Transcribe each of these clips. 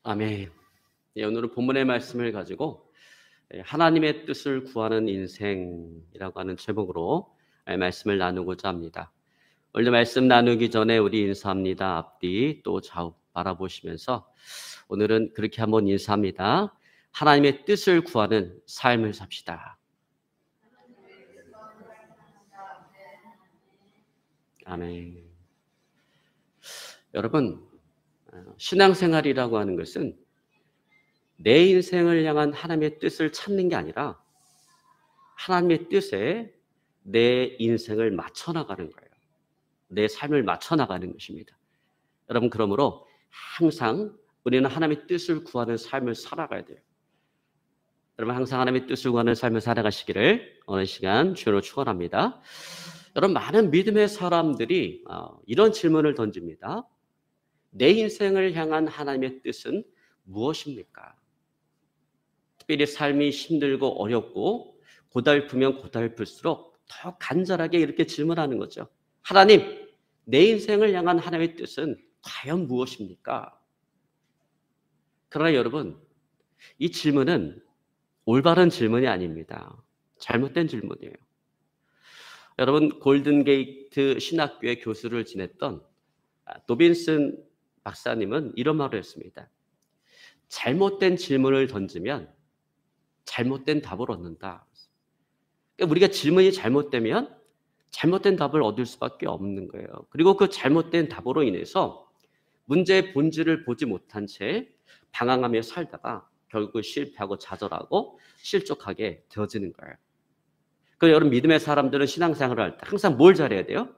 아멘. 예, 오늘은 본문의 말씀을 가지고 하나님의 뜻을 구하는 인생이라고 하는 제목으로 말씀을 나누고자 합니다. 원래 말씀 나누기 전에 우리 인사합니다. 앞뒤 또 좌우 바라보시면서 오늘은 그렇게 한번 인사합니다. 하나님의 뜻을 구하는 삶을 삽시다. 아멘. 여러분, 신앙생활이라고 하는 것은 내 인생을 향한 하나님의 뜻을 찾는 게 아니라 하나님의 뜻에 내 인생을 맞춰나가는 거예요. 내 삶을 맞춰나가는 것입니다. 여러분, 그러므로 항상 우리는 하나님의 뜻을 구하는 삶을 살아가야 돼요. 여러분, 항상 하나님의 뜻을 구하는 삶을 살아가시기를 어느 시간 주로 축원합니다. 여러분, 많은 믿음의 사람들이 이런 질문을 던집니다. 내 인생을 향한 하나님의 뜻은 무엇입니까? 특별히 삶이 힘들고 어렵고 고달프면 고달플수록 더 간절하게 이렇게 질문하는 거죠. 하나님, 내 인생을 향한 하나님의 뜻은 과연 무엇입니까? 그러나 여러분, 이 질문은 올바른 질문이 아닙니다. 잘못된 질문이에요. 여러분, 골든게이트 신학교의 교수를 지냈던 도빈슨 박사님은 이런 말을 했습니다. 잘못된 질문을 던지면 잘못된 답을 얻는다. 그러니까 우리가 질문이 잘못되면 잘못된 답을 얻을 수밖에 없는 거예요. 그리고 그 잘못된 답으로 인해서 문제의 본질을 보지 못한 채 방황하며 살다가 결국 실패하고 좌절하고 실족하게 되어지는 거예요. 그래서 여러분, 믿음의 사람들은 신앙생활을 할 때 항상 뭘 잘해야 돼요?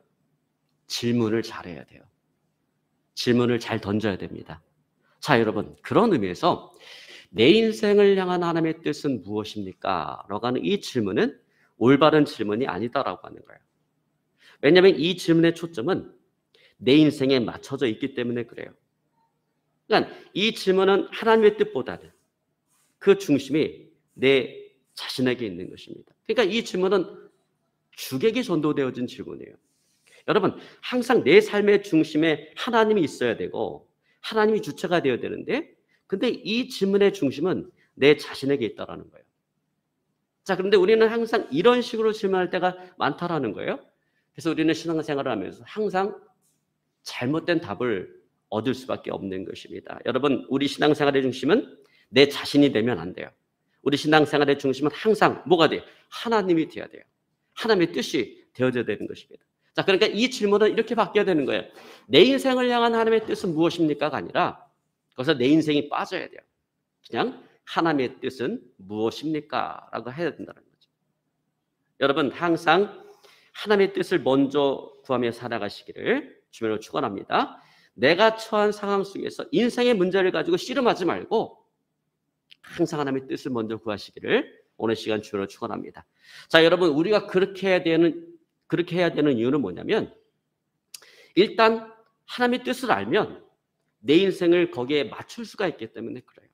질문을 잘해야 돼요. 질문을 잘 던져야 됩니다. 자, 여러분, 그런 의미에서 내 인생을 향한 하나님의 뜻은 무엇입니까? 라고 하는 이 질문은 올바른 질문이 아니다라고 하는 거예요. 왜냐하면 이 질문의 초점은 내 인생에 맞춰져 있기 때문에 그래요. 그러니까 이 질문은 하나님의 뜻보다는 그 중심이 내 자신에게 있는 것입니다. 그러니까 이 질문은 주객이 전도되어진 질문이에요. 여러분, 항상 내 삶의 중심에 하나님이 있어야 되고 하나님이 주체가 되어야 되는데, 근데 이 질문의 중심은 내 자신에게 있다라는 거예요. 자, 그런데 우리는 항상 이런 식으로 질문할 때가 많다라는 거예요. 그래서 우리는 신앙생활을 하면서 항상 잘못된 답을 얻을 수밖에 없는 것입니다. 여러분, 우리 신앙생활의 중심은 내 자신이 되면 안 돼요. 우리 신앙생활의 중심은 항상 뭐가 돼요? 하나님이 되어야 돼요. 하나님의 뜻이 되어져야 되는 것입니다. 자, 그러니까 이 질문은 이렇게 바뀌어야 되는 거예요. 내 인생을 향한 하나님의 뜻은 무엇입니까가 아니라 거기서 내 인생이 빠져야 돼요. 그냥 하나님의 뜻은 무엇입니까? 라고 해야 된다는 거죠. 여러분, 항상 하나님의 뜻을 먼저 구하며 살아가시기를 주님으로 축원합니다. 내가 처한 상황 속에서 인생의 문제를 가지고 씨름하지 말고 항상 하나님의 뜻을 먼저 구하시기를 오늘 시간 주님으로 축원합니다. 자, 여러분, 우리가 그렇게 해야 되는 이유는 뭐냐면, 일단 하나님의 뜻을 알면 내 인생을 거기에 맞출 수가 있기 때문에 그래요.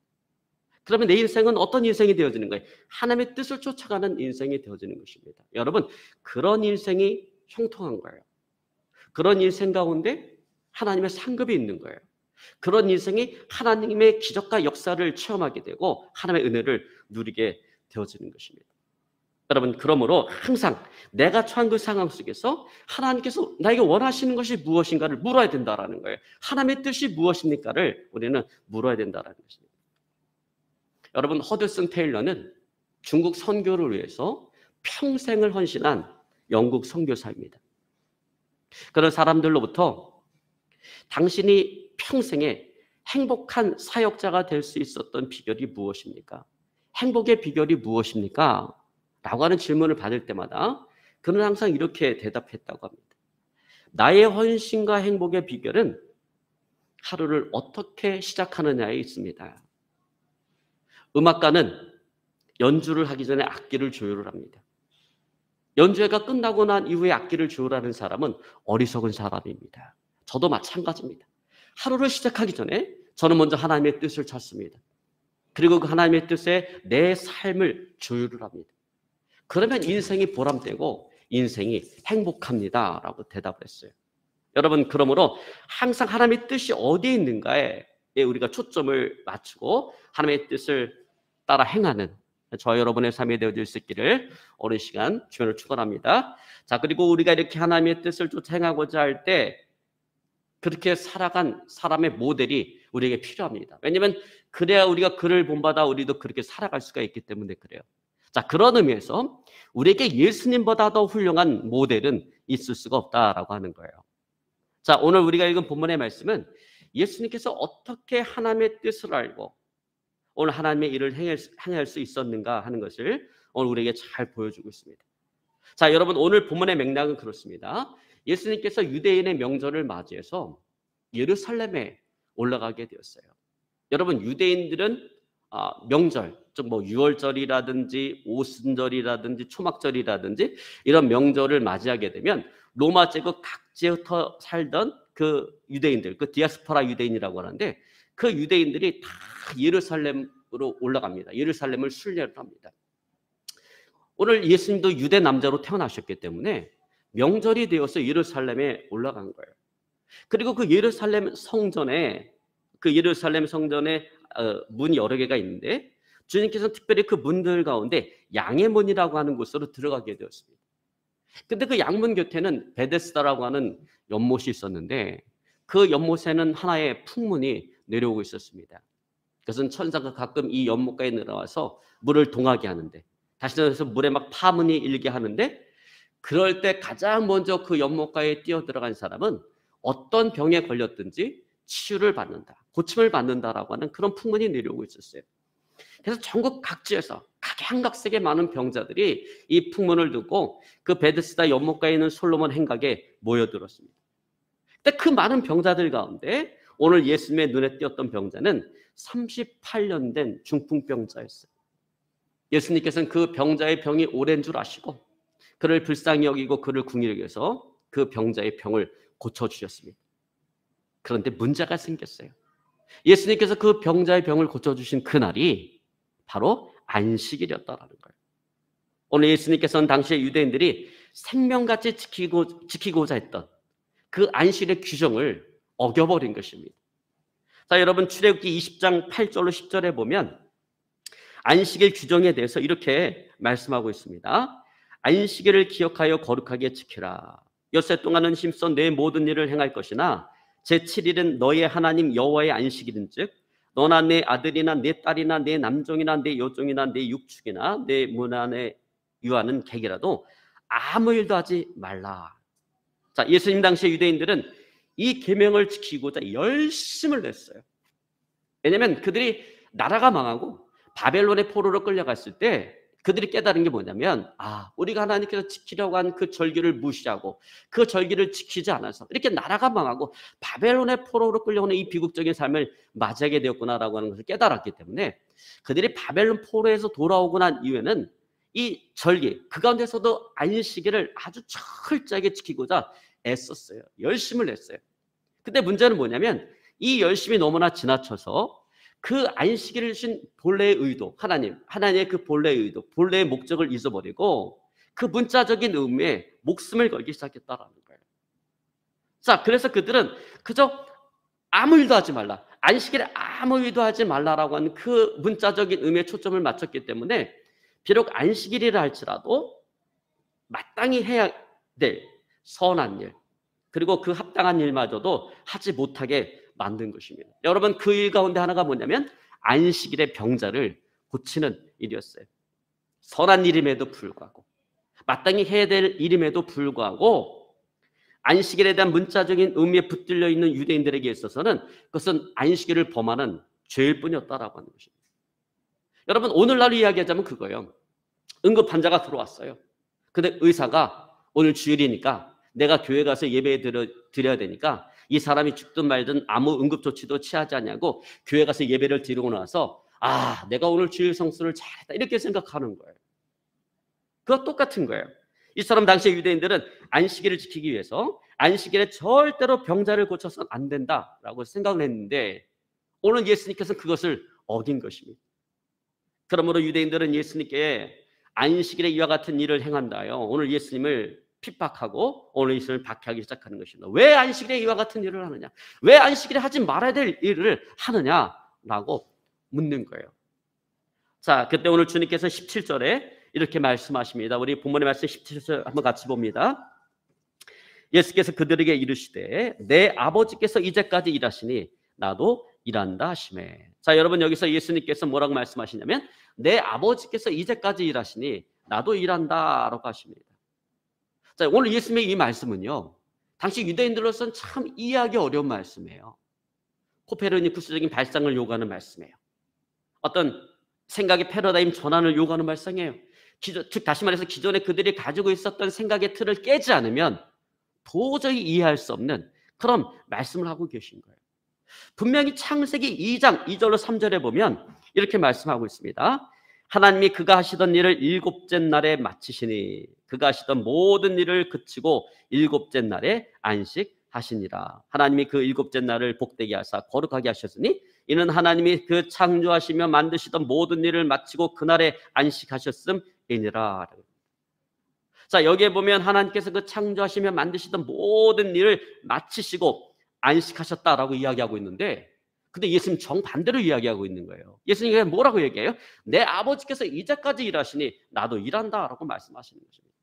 그러면 내 인생은 어떤 인생이 되어지는 거예요? 하나님의 뜻을 쫓아가는 인생이 되어지는 것입니다. 여러분, 그런 인생이 형통한 거예요. 그런 인생 가운데 하나님의 상급이 있는 거예요. 그런 인생이 하나님의 기적과 역사를 체험하게 되고 하나님의 은혜를 누리게 되어지는 것입니다. 여러분, 그러므로 항상 내가 처한 그 상황 속에서 하나님께서 나에게 원하시는 것이 무엇인가를 물어야 된다라는 거예요. 하나님의 뜻이 무엇입니까를 우리는 물어야 된다라는 것입니다. 여러분, 허드슨 테일러는 중국 선교를 위해서 평생을 헌신한 영국 선교사입니다. 그런 사람들로부터 당신이 평생에 행복한 사역자가 될 수 있었던 비결이 무엇입니까? 행복의 비결이 무엇입니까? 라고 하는 질문을 받을 때마다 그는 항상 이렇게 대답했다고 합니다. 나의 헌신과 행복의 비결은 하루를 어떻게 시작하느냐에 있습니다. 음악가는 연주를 하기 전에 악기를 조율을 합니다. 연주회가 끝나고 난 이후에 악기를 조율하는 사람은 어리석은 사람입니다. 저도 마찬가지입니다. 하루를 시작하기 전에 저는 먼저 하나님의 뜻을 찾습니다. 그리고 그 하나님의 뜻에 내 삶을 조율을 합니다. 그러면 인생이 보람되고 인생이 행복합니다 라고 대답을 했어요. 여러분, 그러므로 항상 하나님의 뜻이 어디에 있는가에 우리가 초점을 맞추고 하나님의 뜻을 따라 행하는 저 여러분의 삶이 되어질 수 있기를 오늘 시간 주님을 축원합니다. 자, 그리고 우리가 이렇게 하나님의 뜻을 쫓아 행하고자 할 때 그렇게 살아간 사람의 모델이 우리에게 필요합니다. 왜냐하면 그래야 우리가 그를 본받아 우리도 그렇게 살아갈 수가 있기 때문에 그래요. 자, 그런 의미에서 우리에게 예수님보다 더 훌륭한 모델은 있을 수가 없다라고 하는 거예요. 자, 오늘 우리가 읽은 본문의 말씀은 예수님께서 어떻게 하나님의 뜻을 알고 오늘 하나님의 일을 행할 수 있었는가 하는 것을 오늘 우리에게 잘 보여주고 있습니다. 자, 여러분, 오늘 본문의 맥락은 그렇습니다. 예수님께서 유대인의 명절을 맞이해서 예루살렘에 올라가게 되었어요. 여러분, 유대인들은 명절, 즉 뭐 유월절이라든지 오순절이라든지 초막절이라든지 이런 명절을 맞이하게 되면 로마 제국 각지부터 살던 그 유대인들, 그 디아스포라 유대인이라고 하는데 그 유대인들이 다 예루살렘으로 올라갑니다. 예루살렘을 순례를 합니다. 오늘 예수님도 유대 남자로 태어나셨기 때문에 명절이 되어서 예루살렘에 올라간 거예요. 그리고 그 예루살렘 성전에 문이 여러 개가 있는데 주님께서는 특별히 그 문들 가운데 양의 문이라고 하는 곳으로 들어가게 되었습니다. 근데 그 양문 곁에는 베데스다라고 하는 연못이 있었는데 그 연못에는 하나의 풍문이 내려오고 있었습니다. 그것은 천사가 가끔 이 연못가에 내려와서 물을 동하게 하는데 다시 말해서 물에 막 파문이 일게 하는데 그럴 때 가장 먼저 그 연못가에 뛰어 들어간 사람은 어떤 병에 걸렸든지 치유를 받는다, 고침을 받는다라고 하는 그런 풍문이 내려오고 있었어요. 그래서 전국 각지에서 각양각색의 많은 병자들이 이 풍문을 듣고 그 베데스다 연못가에 있는 솔로몬 행각에 모여들었습니다. 근데 그 많은 병자들 가운데 오늘 예수님의 눈에 띄었던 병자는 38년 된 중풍병자였어요. 예수님께서는 그 병자의 병이 오랜 줄 아시고 그를 불쌍히 여기고 그를 궁히 여겨서 그 병자의 병을 고쳐주셨습니다. 그런데 문제가 생겼어요. 예수님께서 그 병자의 병을 고쳐주신 그날이 바로 안식일이었다라는 거예요. 오늘 예수님께서는 당시에 유대인들이 생명같이 지키고자 했던 그 안식일의 규정을 어겨버린 것입니다. 자, 여러분, 출애굽기 20장 8절로 10절에 보면 안식일 규정에 대해서 이렇게 말씀하고 있습니다. 안식일을 기억하여 거룩하게 지키라. 엿새 동안은 힘써 내 모든 일을 행할 것이나 제7일은 너의 하나님 여호와의 안식일인즉 너나 내 아들이나 내 딸이나 내 남종이나 내 여종이나 내 육축이나 내 문 안에 유하는 객이라도 아무 일도 하지 말라. 자, 예수님 당시의 유대인들은 이 계명을 지키고자 열심을 냈어요. 왜냐하면 그들이 나라가 망하고 바벨론의 포로로 끌려갔을 때 그들이 깨달은 게 뭐냐면 우리가 하나님께서 지키려고 한 그 절기를 무시하고 그 절기를 지키지 않아서 이렇게 나라가 망하고 바벨론의 포로로 끌려오는 이 비극적인 삶을 맞이하게 되었구나라고 하는 것을 깨달았기 때문에 그들이 바벨론 포로에서 돌아오고 난 이후에는 이 절기 그 가운데서도 안식일을 아주 철저하게 지키고자 애썼어요. 열심을 냈어요. 근데 문제는 뭐냐면 이 열심이 너무나 지나쳐서 그 안식일을 주신 본래의 의도, 하나님의 그 본래의 의도, 본래의 목적을 잊어버리고 그 문자적인 의미에 목숨을 걸기 시작했다라는 거예요. 자, 그래서 그들은 그저 아무 일도 하지 말라, 안식일에 아무 일도 하지 말라라고 하는 그 문자적인 의미에 초점을 맞췄기 때문에 비록 안식일이라 할지라도 마땅히 해야 될 선한 일, 그리고 그 합당한 일마저도 하지 못하게 만든 것입니다. 여러분, 그 일 가운데 하나가 뭐냐면 안식일의 병자를 고치는 일이었어요. 선한 일임에도 불구하고 마땅히 해야 될 일임에도 불구하고 안식일에 대한 문자적인 의미에 붙들려 있는 유대인들에게 있어서는 그것은 안식일을 범하는 죄일 뿐이었다라고 하는 것입니다. 여러분, 오늘날 이야기하자면 그거예요. 응급 환자가 들어왔어요. 근데 의사가 오늘 주일이니까 내가 교회 가서 예배 드려야 되니까 이 사람이 죽든 말든 아무 응급조치도 취하지 않냐고 교회 가서 예배를 드리고 나서 내가 오늘 주일 성수를 잘했다 이렇게 생각하는 거예요. 그거 똑같은 거예요. 이 사람 당시의 유대인들은 안식일을 지키기 위해서 안식일에 절대로 병자를 고쳐서는 안 된다라고 생각을 했는데 오늘 예수님께서는 그것을 어긴 것입니다. 그러므로 유대인들은 예수님께 안식일에 이와 같은 일을 행한다요, 오늘 예수님을 핍박하고 오늘 예수님을 박해하기 시작하는 것입니다. 왜 안식일에 이와 같은 일을 하느냐? 왜 안식일에 하지 말아야 될 일을 하느냐라고 묻는 거예요. 자, 그때 오늘 주님께서 17절에 이렇게 말씀하십니다. 우리 본문의 말씀 17절 한번 같이 봅니다. 예수께서 그들에게 이르시되 내 아버지께서 이제까지 일하시니 나도 일한다 하시매. 자, 여러분 여기서 예수님께서 뭐라고 말씀하시냐면 내 아버지께서 이제까지 일하시니 나도 일한다라고 하십니다. 자, 오늘 예수님의 이 말씀은요, 당시 유대인들로서는 참 이해하기 어려운 말씀이에요. 코페르니쿠스적인 발상을 요구하는 말씀이에요. 어떤 생각의 패러다임 전환을 요구하는 발상이에요. 즉 다시 말해서 기존에 그들이 가지고 있었던 생각의 틀을 깨지 않으면 도저히 이해할 수 없는 그런 말씀을 하고 계신 거예요. 분명히 창세기 2장 2절로 3절에 보면 이렇게 말씀하고 있습니다. 하나님이 그가 하시던 일을 일곱째 날에 마치시니 그가 하시던 모든 일을 그치고 일곱째 날에 안식하시니라. 하나님이 그 일곱째 날을 복되게 하사 거룩하게 하셨으니 이는 하나님이 그 창조하시며 만드시던 모든 일을 마치고 그날에 안식하셨음이니라. 자, 여기에 보면 하나님께서 그 창조하시며 만드시던 모든 일을 마치시고 안식하셨다라고 이야기하고 있는데, 근데 예수님 정반대로 이야기하고 있는 거예요. 예수님이 뭐라고 얘기해요? 내 아버지께서 이제까지 일하시니 나도 일한다라고 말씀하시는 것입니다.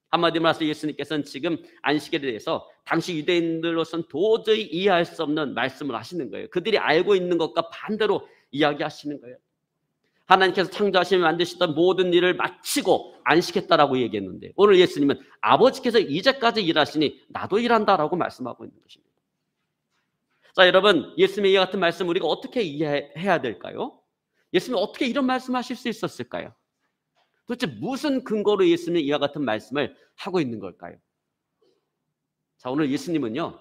한마디로 말해서 예수님께서는 지금 안식에 대해서 당시 유대인들로서는 도저히 이해할 수 없는 말씀을 하시는 거예요. 그들이 알고 있는 것과 반대로 이야기하시는 거예요. 하나님께서 창조하시며 만드시던 모든 일을 마치고 안식했다라고 얘기했는데, 오늘 예수님은 아버지께서 이제까지 일하시니 나도 일한다라고 말씀하고 있는 것입니다. 자, 여러분, 예수님의 이 같은 말씀 우리가 어떻게 이해해야 될까요? 예수님이 어떻게 이런 말씀하실 수 있었을까요? 도대체 무슨 근거로 예수님이 이와 같은 말씀을 하고 있는 걸까요? 자, 오늘 예수님은요,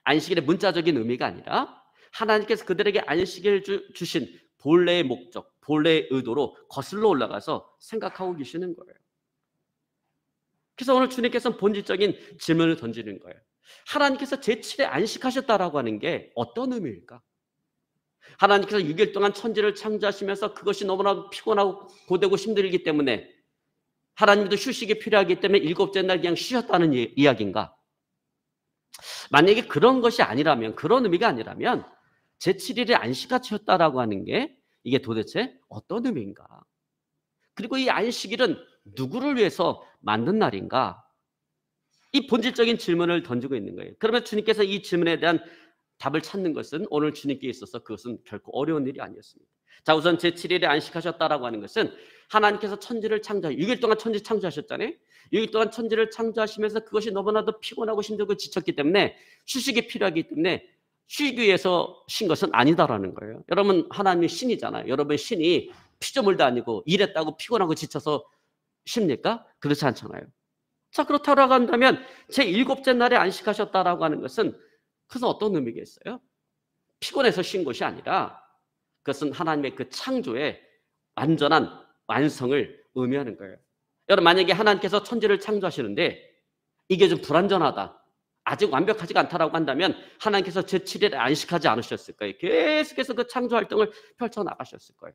안식일의 문자적인 의미가 아니라 하나님께서 그들에게 안식일 주신 본래의 목적, 본래의 의도로 거슬러 올라가서 생각하고 계시는 거예요. 그래서 오늘 주님께서는 본질적인 질문을 던지는 거예요. 하나님께서 제7에 안식하셨다라고 하는 게 어떤 의미일까? 하나님께서 6일 동안 천지를 창조하시면서 그것이 너무나 피곤하고 고되고 힘들기 때문에 하나님도 휴식이 필요하기 때문에 일곱째 날 그냥 쉬셨다는 이야기인가? 만약에 그런 것이 아니라면, 그런 의미가 아니라면 제7일에 안식하셨다라고 하는 게 이게 도대체 어떤 의미인가? 그리고 이 안식일은 누구를 위해서 만든 날인가? 이 본질적인 질문을 던지고 있는 거예요. 그러면 주님께서 이 질문에 대한 답을 찾는 것은 오늘 주님께 있어서 그것은 결코 어려운 일이 아니었습니다. 자, 우선 제7일에 안식하셨다라고 하는 것은 하나님께서 천지를 6일 동안 천지 창조하셨잖아요. 6일 동안 천지를 창조하시면서 그것이 너무나도 피곤하고 힘들고 지쳤기 때문에 휴식이 필요하기 때문에 쉬기 위해서 쉰 것은 아니다라는 거예요. 여러분, 하나님이 신이잖아요. 여러분, 신이 피조물도 아니고 일했다고 피곤하고 지쳐서 쉽니까? 그렇지 않잖아요. 자, 그렇다고 한다면 제7째 날에 안식하셨다라고 하는 것은 그것은 어떤 의미겠어요? 피곤해서 쉰 것이 아니라 그것은 하나님의 그 창조의 완전한 완성을 의미하는 거예요. 여러분, 만약에 하나님께서 천지를 창조하시는데 이게 좀 불완전하다, 아직 완벽하지가 않다라고 한다면 하나님께서 제7일에 안식하지 않으셨을 거예요. 계속해서 그 창조 활동을 펼쳐나가셨을 거예요.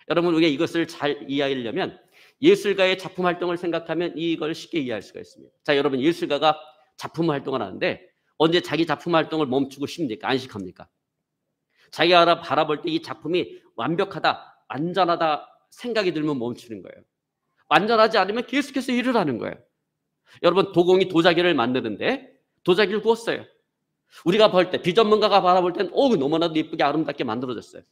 여러분, 우리가 이것을 잘 이해하려면 예술가의 작품 활동을 생각하면 이걸 쉽게 이해할 수가 있습니다. 자, 여러분, 예술가가 작품 활동을 하는데 언제 자기 작품 활동을 멈추고 쉽니까? 안식합니까? 자기가 바라볼 때 이 작품이 완벽하다, 완전하다 생각이 들면 멈추는 거예요. 완전하지 않으면 계속해서 일을 하는 거예요. 여러분, 도공이 도자기를 만드는데 도자기를 구웠어요. 우리가 볼 때, 비전문가가 바라볼 때는 너무나도 예쁘게 아름답게 만들어졌어요.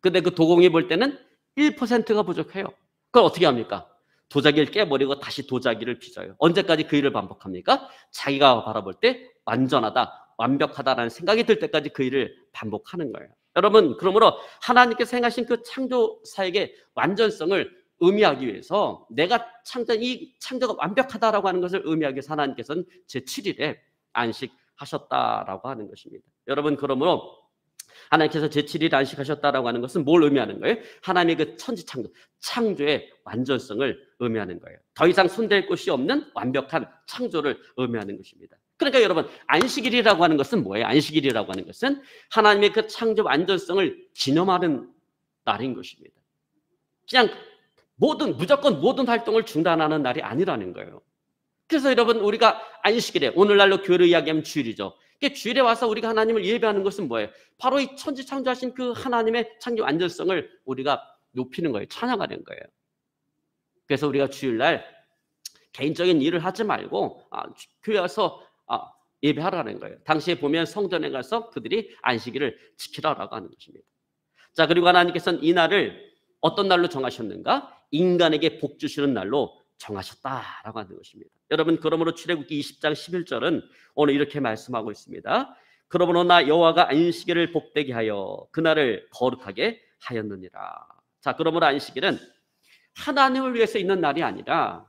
근데 그 도공이 볼 때는 1%가 부족해요. 그걸 어떻게 합니까? 도자기를 깨버리고 다시 도자기를 빚어요. 언제까지 그 일을 반복합니까? 자기가 바라볼 때 완전하다, 완벽하다라는 생각이 들 때까지 그 일을 반복하는 거예요. 여러분, 그러므로 하나님께서 행하신 그 창조 사역의 완전성을 의미하기 위해서 내가 이 창조가 완벽하다라고 하는 것을 의미하기 위해서 하나님께서는 제7일에 안식하셨다라고 하는 것입니다. 여러분, 그러므로 하나님께서 제7일 안식하셨다라고 하는 것은 뭘 의미하는 거예요? 하나님의 그 천지 창조의 완전성을 의미하는 거예요. 더 이상 손댈 곳이 없는 완벽한 창조를 의미하는 것입니다. 그러니까 여러분, 안식일이라고 하는 것은 뭐예요? 안식일이라고 하는 것은 하나님의 그 창조 완전성을 기념하는 날인 것입니다. 그냥 무조건 모든 활동을 중단하는 날이 아니라는 거예요. 그래서 여러분 우리가 안식일에 오늘날로 교회로 이야기하면 주일이죠. 주일에 와서 우리가 하나님을 예배하는 것은 뭐예요? 바로 이 천지 창조하신 그 하나님의 창조 완전성을 우리가 높이는 거예요. 찬양하는 거예요. 그래서 우리가 주일날 개인적인 일을 하지 말고 교회 와서 예배하라는 거예요. 당시에 보면 성전에 가서 그들이 안식일을 지키라라고 하는 것입니다. 자, 그리고 하나님께서는 이 날을 어떤 날로 정하셨는가? 인간에게 복 주시는 날로 정하셨다라고 하는 것입니다. 여러분, 그러므로 출애굽기 20장 11절은 오늘 이렇게 말씀하고 있습니다. 그러므로 나 여호와가 안식일을 복되게 하여 그날을 거룩하게 하였느니라. 자, 그러므로 안식일은 하나님을 위해서 있는 날이 아니라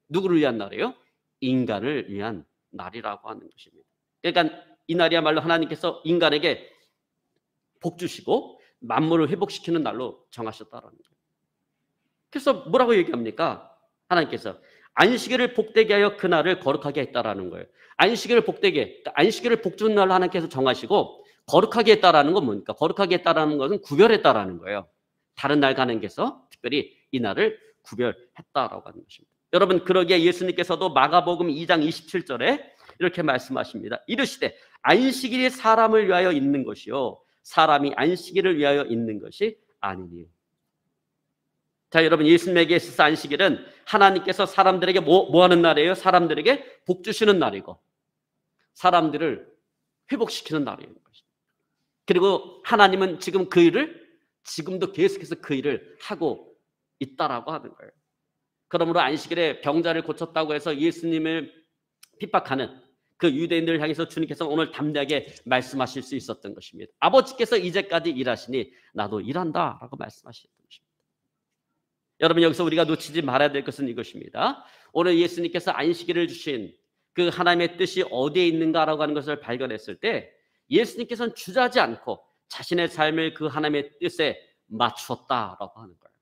누구를 위한 날이에요? 인간을 위한 날이라고 하는 것입니다. 그러니까 이 날이야말로 하나님께서 인간에게 복 주시고 만물을 회복시키는 날로 정하셨다라는 거예요. 그래서 뭐라고 얘기합니까? 하나님께서 안식일을 복되게 하여 그날을 거룩하게 했다라는 거예요. 안식일을 복되게, 안식일을 복 주는 날로 하나님께서 정하시고 거룩하게 했다라는 건 뭡니까? 거룩하게 했다라는 것은 구별했다라는 거예요. 다른 날 가는께서 특별히 이 날을 구별했다라고 하는 것입니다. 여러분, 그러기에 예수님께서도 마가복음 2장 27절에 이렇게 말씀하십니다. 이르시되 안식일이 사람을 위하여 있는 것이요 사람이 안식일을 위하여 있는 것이 아니니. 자, 여러분, 예수님에게 있어서 안식일은 하나님께서 사람들에게 뭐 하는 날이에요? 사람들에게 복 주시는 날이고 사람들을 회복시키는 날이에요. 그리고 하나님은 지금 그 일을 지금도 계속해서 그 일을 하고 있다라고 하는 거예요. 그러므로 안식일에 병자를 고쳤다고 해서 예수님을 핍박하는 그 유대인들을 향해서 주님께서 오늘 담대하게 말씀하실 수 있었던 것입니다. 아버지께서 이제까지 일하시니 나도 일한다라고 말씀하셨던 것입니다. 여러분, 여기서 우리가 놓치지 말아야 될 것은 이것입니다. 오늘 예수님께서 안식일을 주신 그 하나님의 뜻이 어디에 있는가라고 하는 것을 발견했을 때 예수님께서는 주저하지 않고 자신의 삶을 그 하나님의 뜻에 맞추었다라고 하는 거예요.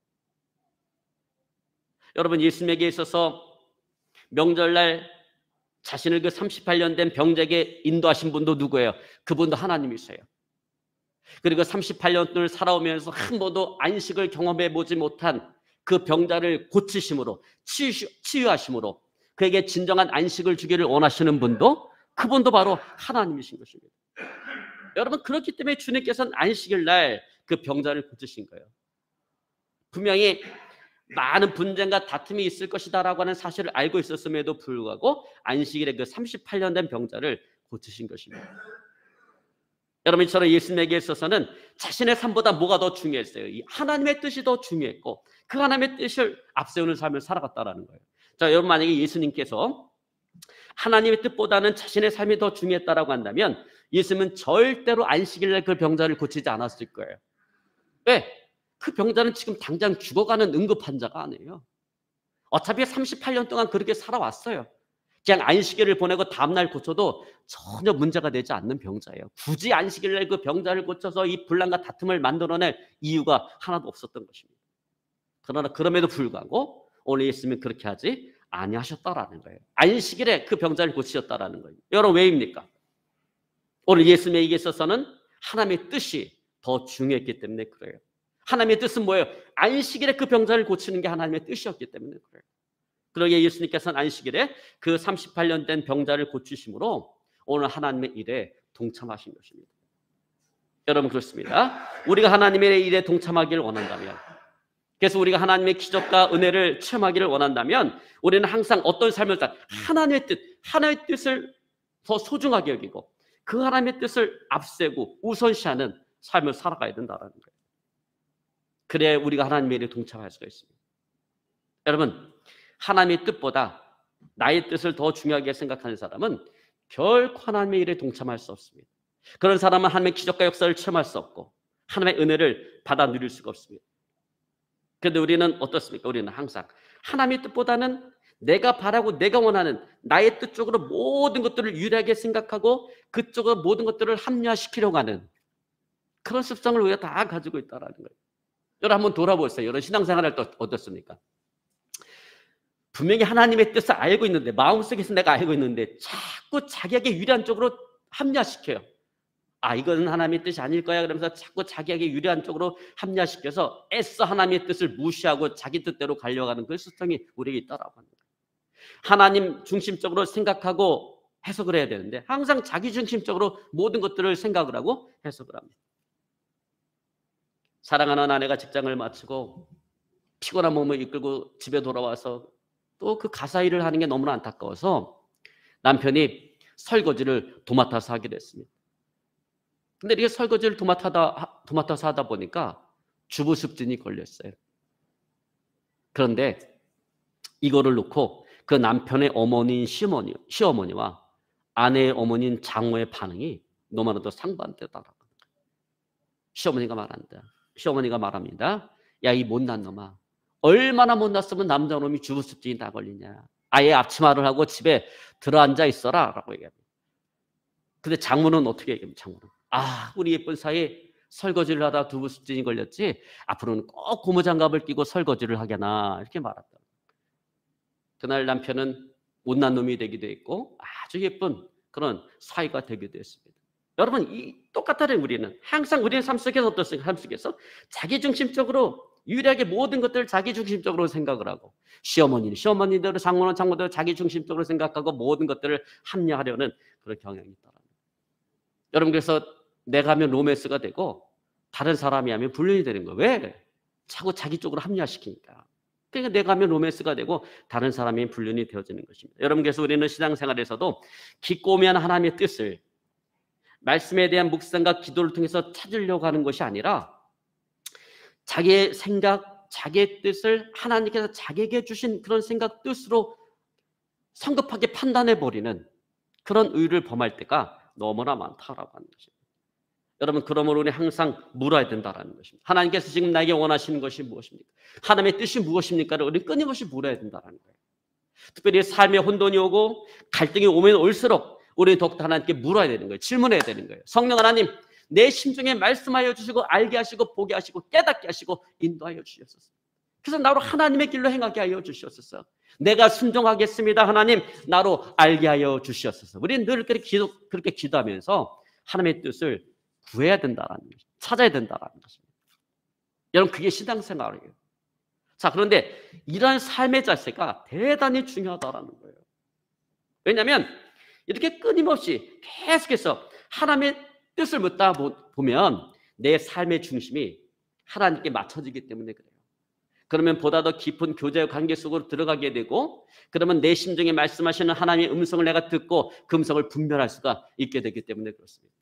여러분, 예수님에게 있어서 명절날 자신을 그 38년 된 병자에게 인도하신 분도 누구예요? 그분도 하나님이세요. 그리고 38년 동안 살아오면서 한 번도 안식을 경험해 보지 못한 그 병자를 고치심으로 치유하심으로 그에게 진정한 안식을 주기를 원하시는 분도 그분도 바로 하나님이신 것입니다. 여러분, 그렇기 때문에 주님께서는 안식일 날 그 병자를 고치신 거예요. 분명히 많은 분쟁과 다툼이 있을 것이다라고 하는 사실을 알고 있었음에도 불구하고 안식일에 그 38년 된 병자를 고치신 것입니다. 여러분, 저는 예수님에게 있어서는 자신의 삶보다 뭐가 더 중요했어요? 이 하나님의 뜻이 더 중요했고 그 하나님의 뜻을 앞세우는 삶을 살아갔다라는 거예요. 자, 여러분, 만약에 예수님께서 하나님의 뜻보다는 자신의 삶이 더 중요했다라고 한다면 예수님은 절대로 안식일날 그 병자를 고치지 않았을 거예요. 왜? 그 병자는 지금 당장 죽어가는 응급 환자가 아니에요. 어차피 38년 동안 그렇게 살아왔어요. 그냥 안식일을 보내고 다음날 고쳐도 전혀 문제가 되지 않는 병자예요. 굳이 안식일날 그 병자를 고쳐서 이 분란과 다툼을 만들어낼 이유가 하나도 없었던 것입니다. 그러나 그럼에도 불구하고 오늘 예수님은 그렇게 하지 아니하셨다라는 거예요. 안식일에 그 병자를 고치셨다라는 거예요. 여러분, 왜입니까? 오늘 예수님에게 있어서는 하나님의 뜻이 더 중요했기 때문에 그래요. 하나님의 뜻은 뭐예요? 안식일에 그 병자를 고치는 게 하나님의 뜻이었기 때문에 그래요. 그러기에 예수님께서는 안식일에 그 38년 된 병자를 고치심으로 오늘 하나님의 일에 동참하신 것입니다. 여러분, 그렇습니다. 우리가 하나님의 일에 동참하기를 원한다면, 그래서 우리가 하나님의 기적과 은혜를 체험하기를 원한다면 우리는 항상 어떤 삶을 살 하나님의 뜻을 더 소중하게 여기고 그 하나님의 뜻을 앞세고 우선시하는 삶을 살아가야 된다는 거예요. 그래야 우리가 하나님의 일에 동참할 수가 있습니다. 여러분, 하나님의 뜻보다 나의 뜻을 더 중요하게 생각하는 사람은 결코 하나님의 일에 동참할 수 없습니다. 그런 사람은 하나님의 기적과 역사를 체험할 수 없고 하나님의 은혜를 받아 누릴 수가 없습니다. 그런데 우리는 어떻습니까? 우리는 항상 하나님의 뜻보다는 내가 바라고 내가 원하는 나의 뜻 쪽으로 모든 것들을 유리하게 생각하고 그쪽으로 모든 것들을 합리화시키려고 하는 그런 습성을 우리가 다 가지고 있다는 거예요. 여러분, 한번 돌아보세요. 여러분, 신앙생활 할 때 어떻습니까? 분명히 하나님의 뜻을 알고 있는데, 마음속에서 내가 알고 있는데 자꾸 자기에게 유리한 쪽으로 합리화시켜요. 이거는 하나님의 뜻이 아닐 거야 그러면서 자꾸 자기에게 유리한 쪽으로 합리화시켜서 애써 하나님의 뜻을 무시하고 자기 뜻대로 가려고 하는 그 습성이 우리에게 있다라고 합니다. 하나님 중심적으로 생각하고 해석을 해야 되는데 항상 자기 중심적으로 모든 것들을 생각을 하고 해석을 합니다. 사랑하는 아내가 직장을 마치고 피곤한 몸을 이끌고 집에 돌아와서 또 그 가사 일을 하는 게 너무나 안타까워서 남편이 설거지를 도맡아서 하기로 했습니다. 근데 이게 설거지를 도맡아서 하다 보니까 주부습진이 걸렸어요. 그런데 이거를 놓고 그 남편의 어머니인 시어머니와 아내의 어머니인 장모의 반응이 너무나도 상반되더라고요. 시어머니가 말합니다. 야, 이 못난 놈아. 얼마나 못났으면 남자놈이 주부습진이 다 걸리냐. 아예 앞치마를 하고 집에 들어앉아 있어라 라고 얘기합니다. 근데 장모는 어떻게 얘기합니까? 장모는 우리 예쁜 사이 설거지를 하다 주부습진이 걸렸지 앞으로는 꼭 고무장갑을 끼고 설거지를 하게나 이렇게 말했다. 그날 남편은 못난 놈이 되기도 했고 아주 예쁜 그런 사이가 되기도 했습니다. 여러분, 똑같아요. 우리는 항상 우리의 삶 속에서 어떻습니까? 삶 속에서 자기중심적으로 유일하게 모든 것들을 자기중심적으로 생각을 하고 시어머니대로 장모대로 자기중심적으로 생각하고 모든 것들을 합리화하려는 그런 경향이 있다. 여러분, 그래서 내가 하면 로맨스가 되고 다른 사람이 하면 불륜이 되는 거예요. 왜? 자꾸 자기 쪽으로 합리화시키니까. 그러니까 내가 하면 로맨스가 되고 다른 사람이 불륜이 되어지는 것입니다. 여러분, 그래서 우리는 신앙생활에서도 기꺼우면 하나님의 뜻을 말씀에 대한 묵상과 기도를 통해서 찾으려고 하는 것이 아니라 자기의 생각, 자기의 뜻을 하나님께서 자기에게 주신 그런 생각, 뜻으로 성급하게 판단해버리는 그런 의를 범할 때가 너무나 많다라고 하는 것입니다. 여러분, 그러므로 우리 항상 물어야 된다는 것입니다. 하나님께서 지금 나에게 원하시는 것이 무엇입니까? 하나님의 뜻이 무엇입니까를 우리 끊임없이 물어야 된다는 거예요. 특별히 삶에 혼돈이 오고 갈등이 오면 올수록 우리는 더욱더 하나님께 물어야 되는 거예요. 질문해야 되는 거예요. 성령 하나님, 내 심중에 말씀하여 주시고 알게 하시고 보게 하시고 깨닫게 하시고 인도하여 주시옵소서. 그래서 나로 하나님의 길로 행하게 하여 주시옵소서. 내가 순종하겠습니다. 하나님, 나로 알게 하여 주시옵소서. 우리는 늘 그렇게 기도하면서 하나님의 뜻을 구해야 된다는 것입니다. 찾아야 된다는 것입니다. 여러분, 그게 신앙생활이에요. 자, 그런데 이러한 삶의 자세가 대단히 중요하다는 거예요. 왜냐하면 이렇게 끊임없이 계속해서 하나님의 뜻을 묻다 보면 내 삶의 중심이 하나님께 맞춰지기 때문에 그래요. 그러면 보다 더 깊은 교제와 관계 속으로 들어가게 되고 그러면 내 심중에 말씀하시는 하나님의 음성을 내가 듣고 그 음성을 분별할 수가 있게 되기 때문에 그렇습니다.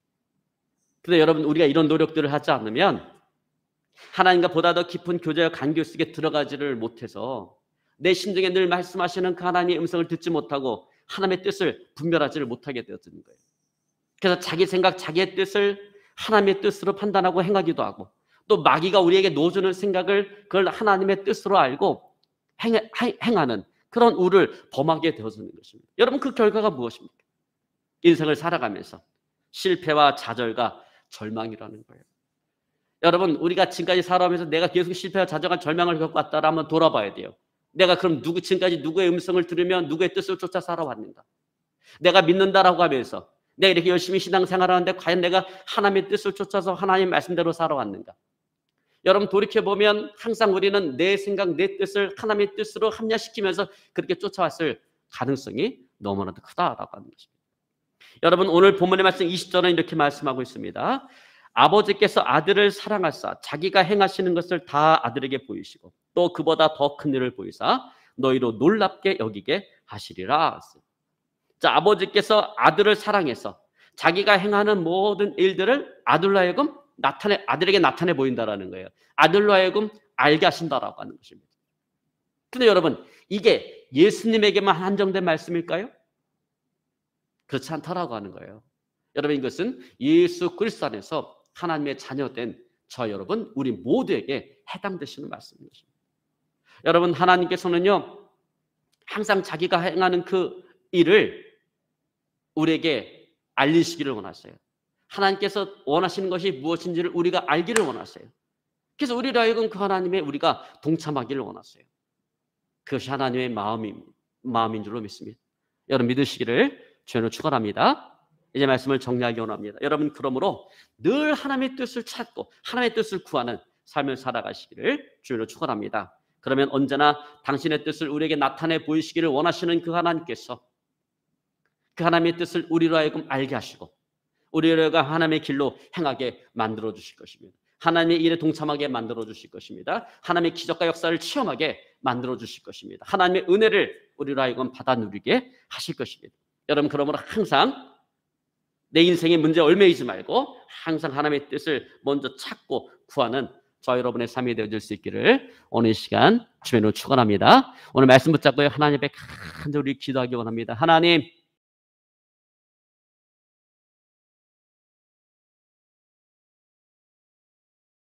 그런데 여러분, 우리가 이런 노력들을 하지 않으면 하나님과 보다 더 깊은 교제와 관계 속에 들어가지를 못해서 내 심중에 늘 말씀하시는 그 하나님의 음성을 듣지 못하고 하나님의 뜻을 분별하지를 못하게 되어지는 거예요. 그래서 자기 생각, 자기의 뜻을 하나님의 뜻으로 판단하고 행하기도 하고 또 마귀가 우리에게 놓아주는 생각을 그걸 하나님의 뜻으로 알고 행하는 그런 우를 범하게 되어지는 것입니다. 여러분, 그 결과가 무엇입니까? 인생을 살아가면서 실패와 좌절과 절망이라는 거예요. 여러분, 우리가 지금까지 살아오면서 내가 계속 실패와 좌절과 절망을 겪고 왔다라 한번 돌아봐야 돼요. 내가 그럼 지금까지 누구의 음성을 들으며 누구의 뜻을 쫓아 살아왔는가? 내가 믿는다라고 하면서 내가 이렇게 열심히 신앙생활하는데 과연 내가 하나님의 뜻을 쫓아서 하나님의 말씀대로 살아왔는가? 여러분, 돌이켜보면 항상 우리는 내 생각, 내 뜻을 하나님의 뜻으로 합리화시키면서 그렇게 쫓아왔을 가능성이 너무나도 크다라고 하는 것입니다. 여러분, 오늘 본문의 말씀 20절은 이렇게 말씀하고 있습니다. 아버지께서 아들을 사랑하사 자기가 행하시는 것을 다 아들에게 보이시고 또 그보다 더 큰 일을 보이사 너희로 놀랍게 여기게 하시리라. 자, 아버지께서 아들을 사랑해서 자기가 행하는 모든 일들을 아들로 하여금 아들에게 나타내 보인다라는 거예요. 아들로 하여금 알게 하신다라고 하는 것입니다. 근데 여러분, 이게 예수님에게만 한정된 말씀일까요? 그렇지 않다라고 하는 거예요. 여러분, 이것은 예수 그리스도 안에서 하나님의 자녀된 저 여러분, 우리 모두에게 해당되시는 말씀입니다. 여러분, 하나님께서는요 항상 자기가 행하는 그 일을 우리에게 알리시기를 원하세요. 하나님께서 원하시는 것이 무엇인지를 우리가 알기를 원하세요. 그래서 우리로 하여금 그 하나님의 우리가 동참하기를 원하세요. 그것이 하나님의 마음인 줄로 믿습니다. 여러분, 믿으시기를 주님으로 축원합니다. 이제 말씀을 정리하기 원합니다. 여러분, 그러므로 늘 하나님의 뜻을 찾고 하나님의 뜻을 구하는 삶을 살아가시기를 주님으로 축원합니다. 그러면 언제나 당신의 뜻을 우리에게 나타내 보이시기를 원하시는 그 하나님께서 그 하나님의 뜻을 우리로 하여금 알게 하시고 우리가 하나님의 길로 행하게 만들어 주실 것입니다. 하나님의 일에 동참하게 만들어 주실 것입니다. 하나님의 기적과 역사를 체험하게 만들어 주실 것입니다. 하나님의 은혜를 우리로 하여금 받아 누리게 하실 것입니다. 여러분, 그러므로 항상 내 인생의 문제에 얽매이지 말고 항상 하나님의 뜻을 먼저 찾고 구하는 저와 여러분의 삶이 되어질 수 있기를 오늘 이 시간 주님으로 축원합니다. 오늘 말씀 붙잡고 하나님 앞에 간절히 기도하기 원합니다. 하나님,